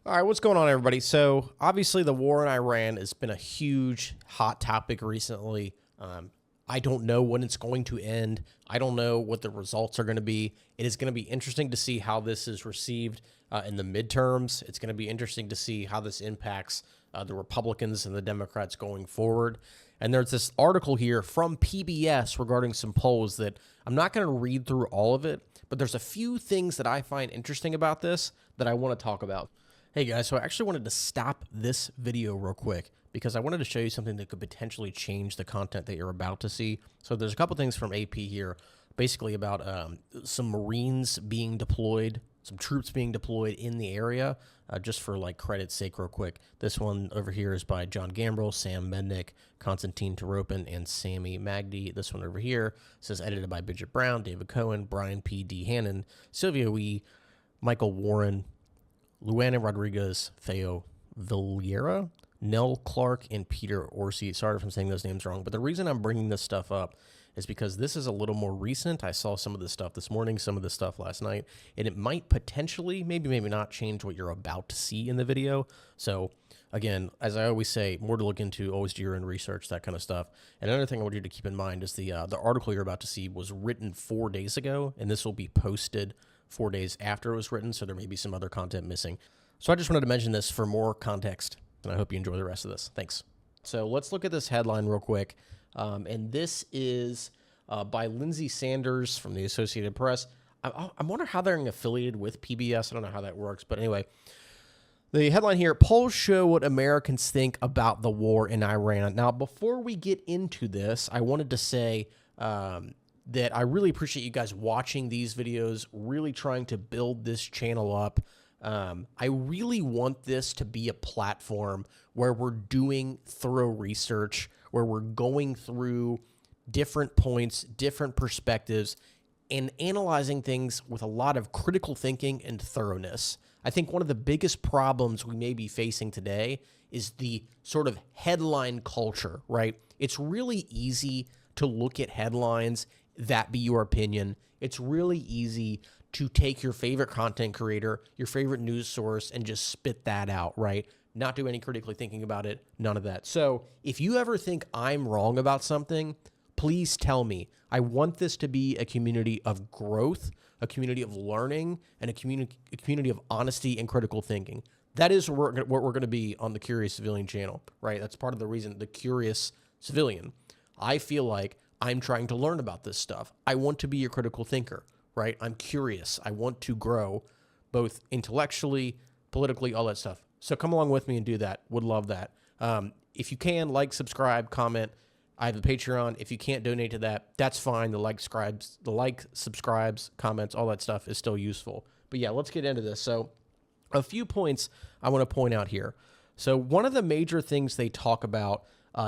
All right, what's going on, everybody? So, obviously, the war in Iran has been a huge hot topic recently. I don't know when it's going to end. I don't know what the results are going to be. It is going to be interesting to see how this is received in the midterms. It's going to be interesting to see how this impacts the Republicans and the Democrats going forward. And there's this article here from PBS regarding some polls that I'm not going to read through all of it, but there's a few things that I find interesting about this that I want to talk about. Hey guys, so I actually wanted to stop this video real quick because I wanted to show you something that could potentially change the content that you're about to see. So there's a couple things from AP here, basically about some Marines being deployed, some troops being deployed in the area, just for like credit's sake real quick. This one over here is by John Gambrill, Sam Mednick, Konstantin Taropin, and Sammy Magdi. This one over here says edited by Bridget Brown, David Cohen, Brian P. D. Hannon, Sylvia Wee, Michael Warren, Luana Rodriguez, Theo Villera, Nell Clark, and Peter Orsi. Sorry if I'm saying those names wrong, but the reason I'm bringing this stuff up is because this is a little more recent. I saw some of this stuff this morning, some of this stuff last night, and it might potentially, maybe not, change what you're about to see in the video. So, again, as I always say, more to look into, always do your own research, that kind of stuff. And another thing I want you to keep in mind is the article you're about to see was written 4 days ago, and this will be posted 4 days after it was written, so there may be some other content missing. So I just wanted to mention this for more context, and I hope you enjoy the rest of this. Thanks. So let's look at this headline real quick, and this is by Lindsay Sanders from the Associated Press. I wonder how they're affiliated with PBS. I don't know how that works, but anyway, the headline here, polls show what Americans think about the war in Iran. Now, before we get into this, I wanted to say that I really appreciate you guys watching these videos, really trying to build this channel up. I really want this to be a platform where we're doing thorough research, where we're going through different points, different perspectives, and analyzing things with a lot of critical thinking and thoroughness. I think one of the biggest problems we may be facing today is the sort of headline culture, right? It's really easy to look at headlines, that be your opinion. It's really easy to take your favorite content creator, your favorite news source, and just spit that out, right? Not do any critically thinking about it, none of that. So if you ever think I'm wrong about something, please tell me. I want this to be a community of growth, a community of learning, and a community of honesty and critical thinking. That is what we're going to be on the Curious Civilian channel, right? That's part of the reason, the Curious Civilian. I feel like I'm trying to learn about this stuff. I want to be a critical thinker, right? I'm curious. I want to grow both intellectually, politically, all that stuff. So come along with me and do that. Would love that. If you can, like, subscribe, comment. I have a Patreon. If you can't donate to that, that's fine. The like, subscribes, comments, all that stuff is still useful. But yeah, let's get into this. So a few points I want to point out here. So one of the major things they talk about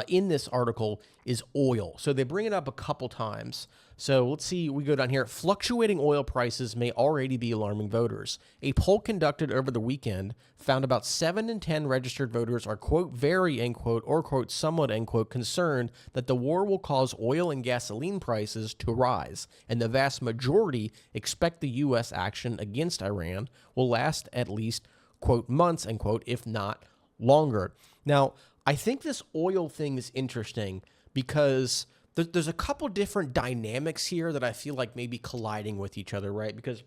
in this article is oil. So they bring it up a couple times. So let's see, we go down here. Fluctuating oil prices may already be alarming voters. A poll conducted over the weekend found about 7 in 10 registered voters are, quote, very, end quote, or, quote, somewhat, end quote, concerned that the war will cause oil and gasoline prices to rise. And the vast majority expect the U.S. action against Iran will last at least, quote, months, end quote, if not longer. Now, I think this oil thing is interesting because there's a couple different dynamics here that I feel like may be colliding with each other, right? Because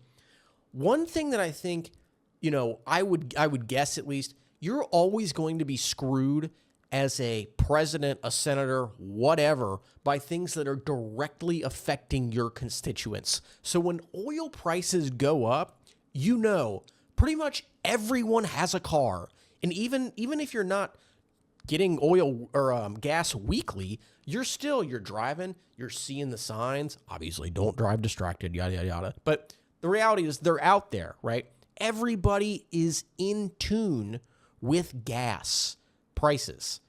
one thing that I think, I would guess at least, you're always going to be screwed as a president, a senator, whatever, by things that are directly affecting your constituents. So when oil prices go up, pretty much everyone has a car. And even if you're not getting oil or gas weekly, you're driving, you're seeing the signs. Obviously, don't drive distracted, yada, yada, yada. But the reality is they're out there, right? Everybody is in tune with gas prices.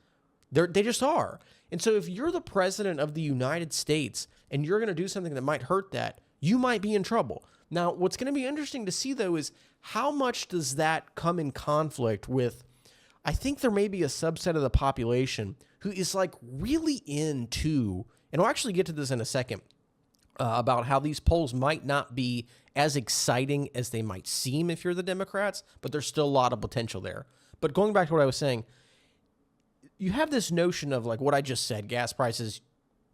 They just are. And so if you're the president of the United States and you're going to do something that might hurt that, you might be in trouble. Now, what's going to be interesting to see, though, is how much does that come in conflict with, I think there may be a subset of the population who is like really into, and I'll actually get to this in a second, about how these polls might not be as exciting as they might seem if you're the Democrats, but there's still a lot of potential there. But going back to what I was saying, you have this notion of like what I just said, gas prices,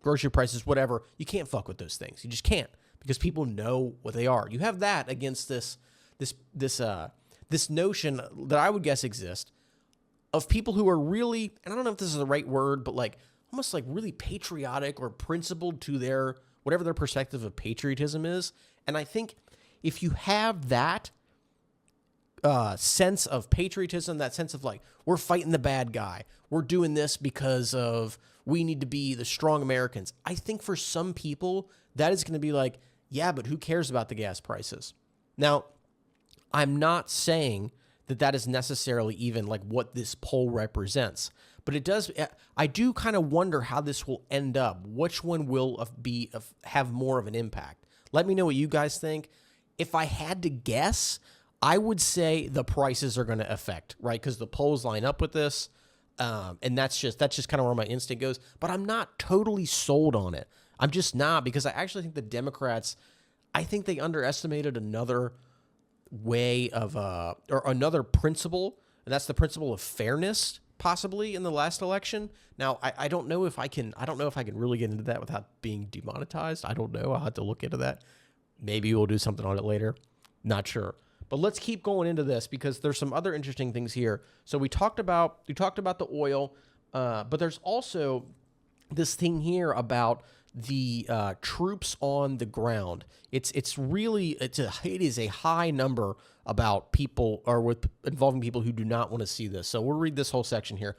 grocery prices, whatever. You can't fuck with those things. You just can't, because people know what they are. You have that against this notion that I would guess exists of people who are really, and I don't know if this is the right word, but like almost like really patriotic or principled to their whatever their perspective of patriotism is. And I think if you have that sense of patriotism, that sense of like, we're fighting the bad guy, we're doing this because of we need to be the strong Americans. I think for some people that is going to be like, yeah, but who cares about the gas prices? Now, I'm not saying that that is necessarily even like what this poll represents, but it does. I do kind of wonder how this will end up. Which one will have more of an impact? Let me know what you guys think. If I had to guess, I would say the prices are going to affect, right? Because the polls line up with this, and that's just kind of where my instinct goes. But I'm not totally sold on it. I'm just not, because I actually think the Democrats, I think they underestimated another way of or another principle, and that's the principle of fairness, possibly in the last election. Now, I don't know if I can really get into that without being demonetized. I don't know. I'll have to look into that. Maybe we'll do something on it later. Not sure. But let's keep going into this, because there's some other interesting things here. So we talked about the oil, but there's also this thing here about the troops on the ground. It is a high number about people, or involving people who do not want to see this. So we'll read this whole section here.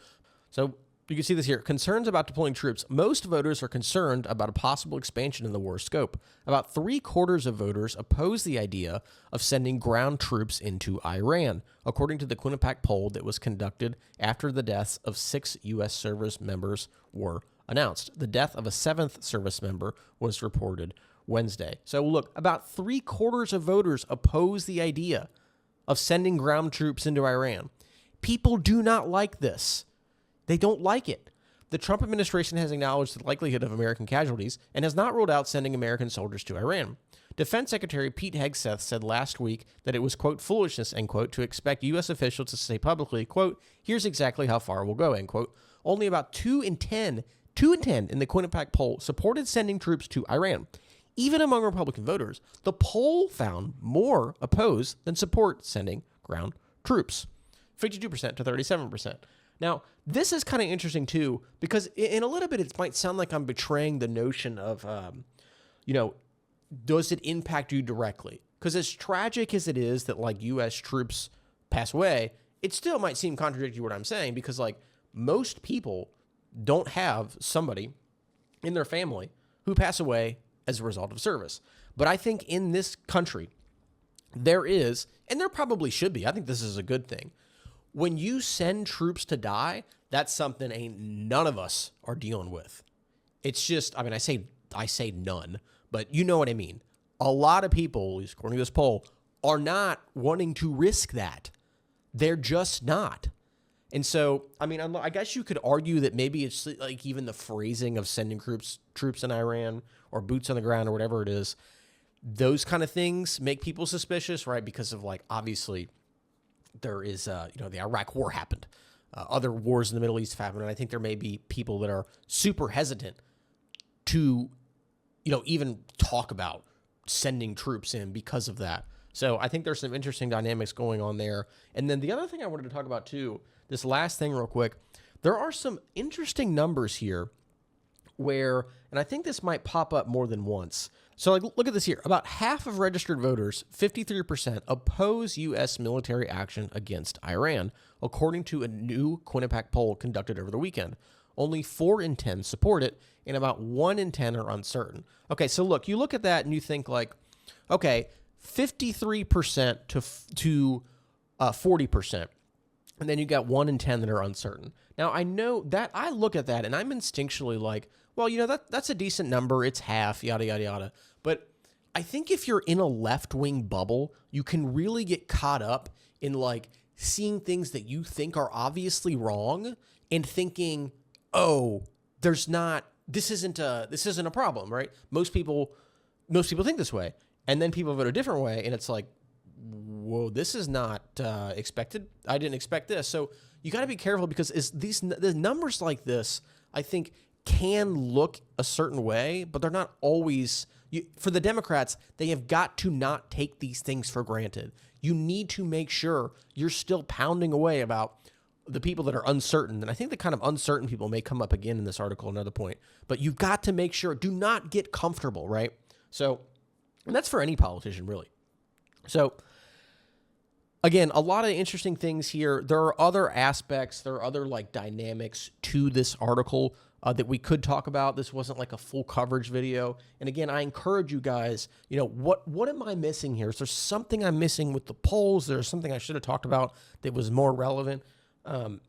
So you can see this here. Concerns about deploying troops. Most voters are concerned about a possible expansion in the war scope. About 3/4 of voters oppose the idea of sending ground troops into Iran, according to the Quinnipiac poll that was conducted after the deaths of 6 U.S. service members were announced. The death of a 7th service member was reported Wednesday. So look, about 3/4 of voters oppose the idea of sending ground troops into Iran. People do not like this. They don't like it. The Trump administration has acknowledged the likelihood of American casualties and has not ruled out sending American soldiers to Iran. Defense Secretary Pete Hegseth said last week that it was, quote, foolishness, end quote, to expect U.S. officials to say publicly, quote, here's exactly how far we'll go, end quote. Only about 2 in 10 in the Quinnipiac poll supported sending troops to Iran. Even among Republican voters, the poll found more oppose than support sending ground troops, 52% to 37%. Now, this is kind of interesting, too, because in a little bit, it might sound like I'm betraying the notion of, does it impact you directly? Because as tragic as it is that, like, U.S. troops pass away, it still might seem contradictory to what I'm saying, because, like, most people don't have somebody in their family who pass away as a result of service. But I think in this country, there is, and there probably should be, I think this is a good thing. When you send troops to die, that's something none of us are dealing with. It's just, I mean, I say none, but you know what I mean. A lot of people, according to this poll, are not wanting to risk that. They're just not. And so, I mean, I guess you could argue that maybe it's like even the phrasing of sending troops in Iran or boots on the ground or whatever it is, those kind of things make people suspicious, right? Because of, like, obviously there is, the Iraq war happened. Other wars in the Middle East have happened. And I think there may be people that are super hesitant to, even talk about sending troops in because of that. So I think there's some interesting dynamics going on there. And then the other thing I wanted to talk about too, this last thing real quick, there are some interesting numbers here where, and I think this might pop up more than once. So like, look at this here. About half of registered voters, 53%, oppose U.S. military action against Iran, according to a new Quinnipiac poll conducted over the weekend. Only 4 in 10 support it, and about 1 in 10 are uncertain. Okay, so look, you look at that and you think like, okay, 53% to 40%. And then you got 1 in 10 that are uncertain. Now, I know that I look at that and I'm instinctually like, well, that's a decent number. It's half, yada, yada, yada. But I think if you're in a left-wing bubble, you can really get caught up in like seeing things that you think are obviously wrong and thinking, oh, this isn't a problem, right? Most people think this way. And then people vote a different way, and it's like, whoa, this is not expected. I didn't expect this. So you got to be careful, because the numbers like this, I think, can look a certain way, but they're not always. For the Democrats, they have got to not take these things for granted. You need to make sure you're still pounding away about the people that are uncertain. And I think the kind of uncertain people may come up again in this article, another point. But you've got to make sure, do not get comfortable, right? So, and that's for any politician, really. So, again, a lot of interesting things here. There are other aspects, there are other like dynamics to this article that we could talk about. This wasn't like a full coverage video. And again, I encourage you guys, what am I missing here? Is there something I'm missing with the polls? There's something I should have talked about that was more relevant. And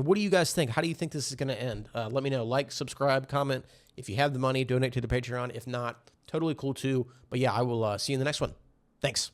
what do you guys think? How do you think this is going to end? Let me know. Like, subscribe, comment. If you have the money, donate to the Patreon. If not, totally cool too. But yeah, I will see you in the next one. Thanks.